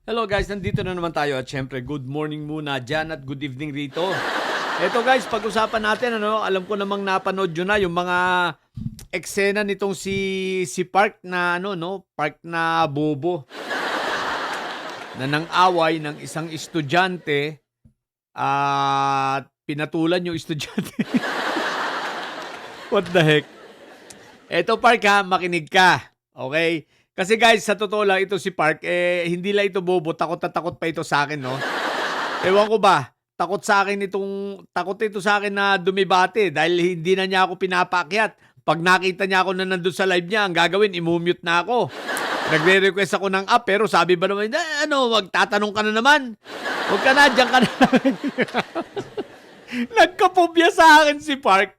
Hello guys, nandito na naman tayo at syempre good morning muna dyan at good evening rito. Eto guys, pag-usapan natin alam ko namang napanood nyo na yung mga eksena nitong si Park na Park na bobo na nang-away ng isang estudyante at pinatulan yung estudyante. What the heck? Eto Park ha, makinig ka. Okay? Kasi guys, sa totoo lang, ito si Park, hindi lang ito bobo, takot na takot pa ito sa akin, no? Ewan ko ba, takot ito sa akin na dumibate dahil hindi na niya ako pinapaakyat. Pag nakita niya ako na nandun sa live niya, ang gagawin, imumute na ako. Nagre-request ako ng app, pero sabi ba naman, magtatanong ka na naman. Huwag ka na, dyan ka na. Nagkapobya sa akin si Park.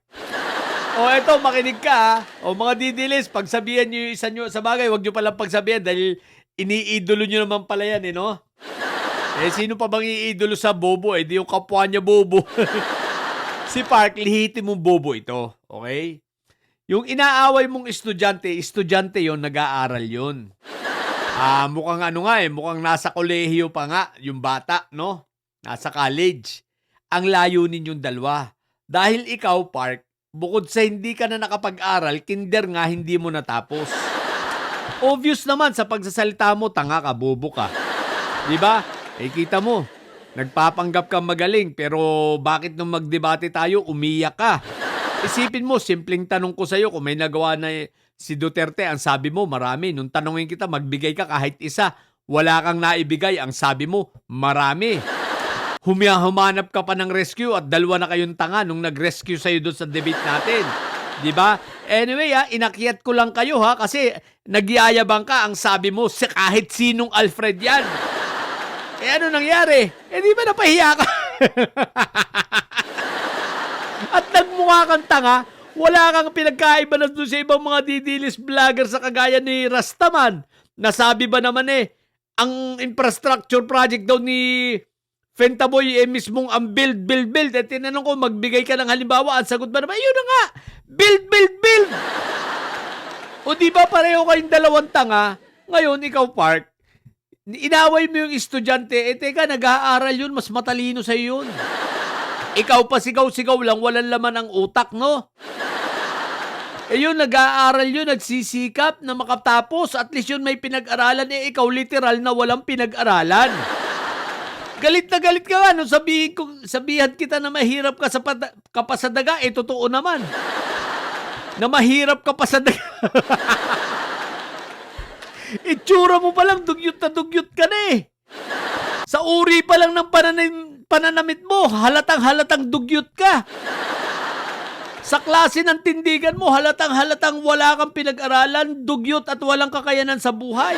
O eto, makinig ka ha. O mga didilis, pagsabihan nyo yung isa nyo. Sa bagay, huwag nyo palang pagsabihan dahil iniidolo nyo naman pala yan, no? Sino pa bang iidolo sa bobo? Di yung kapwa niya bobo. Si Park, lihitin mong bobo ito. Okay? Yung inaaway mong estudyante yon, nag-aaral yon. Mukhang mukhang nasa kolehiyo pa nga, yung bata, no? Nasa college. Ang layunin yung dalawa. Dahil ikaw, Park, bukod sa hindi ka na nakapag-aral, kinder nga hindi mo natapos. Obvious naman sa pagsasalita mo, tanga ka, bobo ka. Diba? Kita mo, nagpapanggap kang magaling, pero bakit nung magdebate tayo, umiyak ka? Isipin mo, simpleng tanong ko sa'yo, kung may nagawa na si Duterte, ang sabi mo, marami. Nung tanongin kita, magbigay ka kahit isa. Wala kang naibigay, ang sabi mo, marami. Humanap ka pa ng rescue at dalawa na kayong tanga nung nag-rescue sa'yo doon sa debate natin. Diba? Anyway inakyat ko lang kayo kasi nagyayabang ka, ang sabi mo, kahit sinong Alfred yan. Ano nangyari? Di ba napahiya ka? At nagmukha kang tanga, wala kang pinagkaiba na doon sa ibang mga didilis vlogger sa kagaya ni Rastaman. Nasabi ba naman ang infrastructure project daw ni Fentaboy mismong ang build. Tinanong ko, magbigay ka ng halimbawa. Ang sagot ba naman, yun na nga, build. O di ba pareho kayong dalawang tanga? Ngayon, ikaw, Park, inaway mo yung estudyante. Teka, nag-aaral yun, mas matalino sa'yo yun. Ikaw pa sigaw-sigaw lang, walang laman ang utak, no? Yun, nag-aaral yun, nagsisikap na makatapos. At least yun may pinag-aralan. Ikaw literal na walang pinag-aralan. Galit na galit ka nga nung sabihan kita na mahirap ka pa sa daga. Totoo naman. Na mahirap ka pa sa daga. Itsura mo pa lang, dugyot na dugyot ka na Sa uri pa lang ng pananamit mo, halatang dugyot ka. Sa klase ng tindigan mo, halatang wala kang pinag-aralan, dugyot at walang kakayanan sa buhay.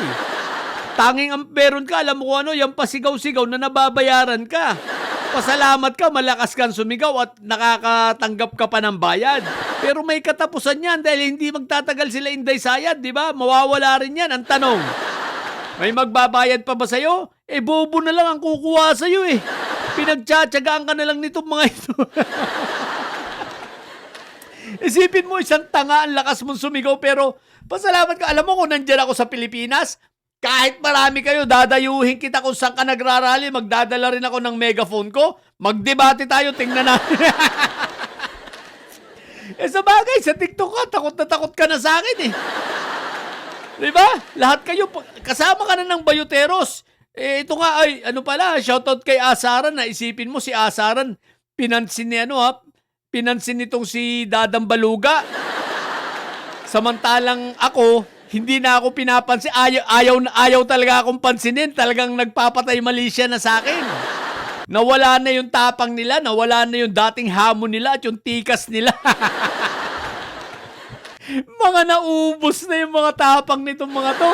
Tanging ang meron ka, alam mo kung yung pasigaw-sigaw na nababayaran ka. Pasalamat ka, malakas kang sumigaw at nakakatanggap ka pa ng bayad. Pero may katapusan yan dahil hindi magtatagal sila Inday Sayad, di ba? Mawawala rin yan. Ang tanong, may magbabayad pa ba sa'yo? Bobo na lang ang kukuha sa'yo Pinagtsatsagaan ka na lang nitong mga ito. Isipin mo, isang tanga, ang lakas mong sumigaw, pero pasalamat ka. Alam mo kung nandyan ako sa Pilipinas, kahit marami kayo, dadayuhin kita kung saan ka nagrarally, magdadala rin ako ng megaphone ko, magdebate tayo, tingnan natin. Sa bagay, sa TikTok ka, takot na takot ka na sa akin Diba? Lahat kayo, kasama ka na ng Bayuteros. Ito nga, shoutout kay Asaran, na isipin mo si Asaran, pinansin nitong si Dadang Baluga. Samantalang ako, hindi na ako pinapansin. Ayaw talaga akong pansinin. Talagang nagpapatay mali siya na sa akin. Nawala na yung tapang nila, nawala na yung dating hamon nila at yung tikas nila. Mga naubos na yung mga tapang nitong mga to.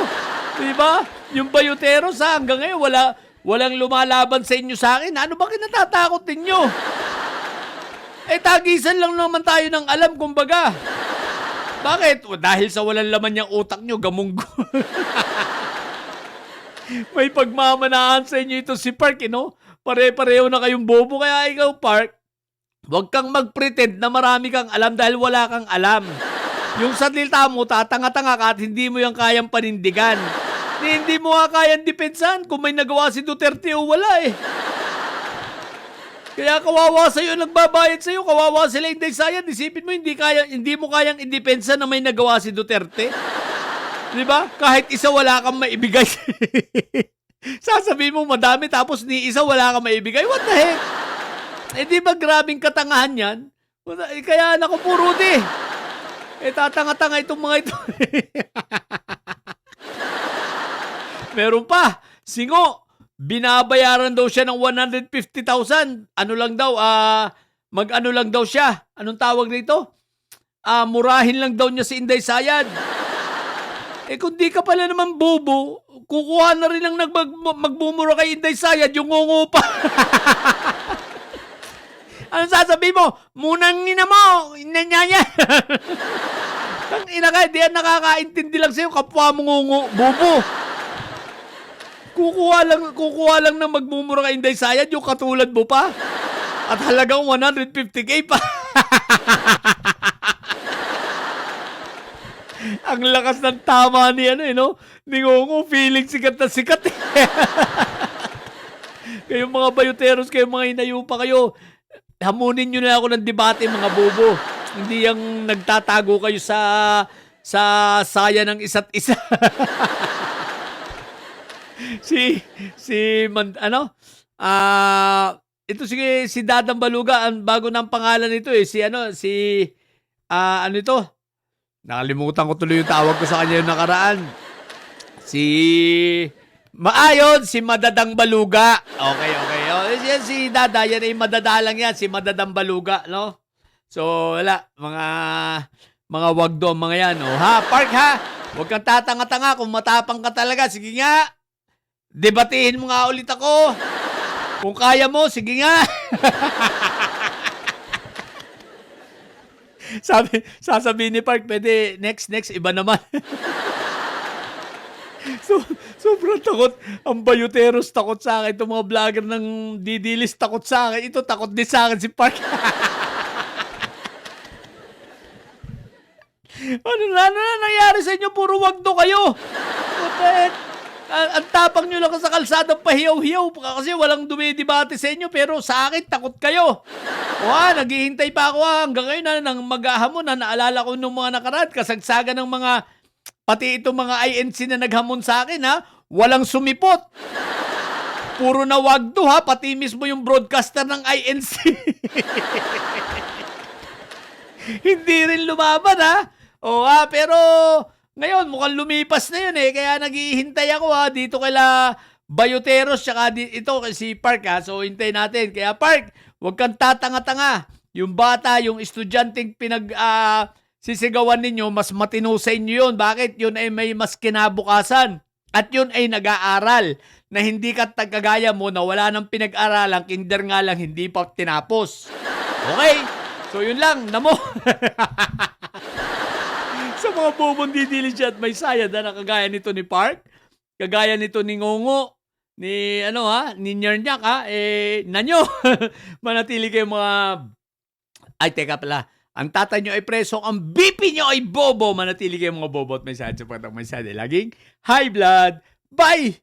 Diba? Yung Bayuteros hanggang ngayon walang lumalaban sa inyo sa akin. Ano ba kinatatakot ninyo? Tagisan lang naman tayo ng alam, kumbaga. Bakit? Dahil sa walang laman niyang utak nyo, gamunggo. May pagmamanahan sa inyo ito si Park, Pare-pareho na kayong bobo. Kaya ikaw, Park, huwag kang mag-pretend na marami kang alam dahil wala kang alam. Yung salita mo, tatanga-tanga ka at hindi mo yung kayang panindigan. Hindi mo nga kayang depensahan kung may nagawa si Duterte o wala eh. Kaya kawawa sa'yo, nagbabayad sa'yo, kawawa sila Inday Sayad. Isipin mo, hindi mo kayang idepensa na may nagawa si Duterte. Di ba? Kahit isa wala kang maibigay. Sasabihin mo madami tapos ni isa wala kang maibigay. What the heck? Eh di ba grabing katangahan yan? Kaya naku po, Rudy. Tatanga-tanga itong mga ito. Meron pa. Singo. Binabayaran daw siya ng 150,000. Ano lang daw, mag-ano lang daw siya. Anong tawag nito? Murahin lang daw niya si Inday Sayad. Kung di ka pala naman bobo, kukuha na rin ang magbumura kay Inday Sayad, yung ngungu pa. Anong sasabihin mo? Munang ina mo, inanyaya. Tang ina ka, di yan nakakaintindi lang sa'yo, kapwa mo ngungu, bobo. Kukuha lang na magmumura kay Inday Sayad, yung katulad mo pa. At halagang 150K pa. Ang lakas ng tama ni no? Ni Ngongo, feeling sikat na sikat eh. Kayong mga bayuteros, kayong mga inayupa kayo, hamunin nyo na ako ng debate, mga bobo. Hindi yung nagtatago kayo sa saya ng isa't isa. Ito sige, si Dadang Baluga, ang bago ng pangalan nito eh, ano ito? Nakalimutan ko tuloy yung tawag ko sa kanya yung nakaraan. Si Madadang Baluga. Okay. Yan si Dada, yan ay madadalang yan, si Madadang Baluga, no? So, wala, mga wagdo ang mga yan, no? Ha, Park ha? Huwag kang tatanga-tanga, kung matapang ka talaga, sige nga. Debatehin mo nga ulit ako. Kung kaya mo, sige nga. Sasabihin ni Park, pwede next, iba naman. Sobrang takot. Ang bayuteros takot sa akin. Itong mga vlogger ng didilis takot sa akin. Ito takot din sa akin si Park. Ano na nangyari sa inyo? Puro wagdo kayo. Ang tapang nyo lang sa kalsadang pahiyaw-hiyaw kasi walang dumidebate sa inyo, pero sa akin takot kayo. Naghihintay pa ako hanggang ngayon nang maghahamon na naalala ko nung mga nakaraan, kasagsagan ng mga, pati itong mga INC na naghamon sa akin walang sumipot. Puro na wagdo pati mismo yung broadcaster ng INC. Hindi rin lumaban pero ngayon, mukhang lumipas na yun kaya naghihintay ako dito kila Bayuteros, tsaka ito si Park So, hintay natin. Kaya Park, huwag kang tatanga-tanga. Yung bata, yung estudyanteng sisigawan ninyo, mas matino sa inyo yun. Bakit? Yun ay may mas kinabukasan. At yun ay nag-aaral. Na hindi ka kagaya mo na wala nang pinag-aralan, kinder nga lang, hindi pa tinapos. Okay? So, yun lang. Namo. Sa mga bobong didilis at may sayad na kagaya nito ni Park, kagaya nito ni Ngongo, ni ni Nyernyak nanyo. Manatili kayo mga teka pala. Ang tatay nyo ay preso, ang BP nyo ay bobo. Manatili kayo mga bobo at may sayad sa patang may sayad. Laging high blood. Bye!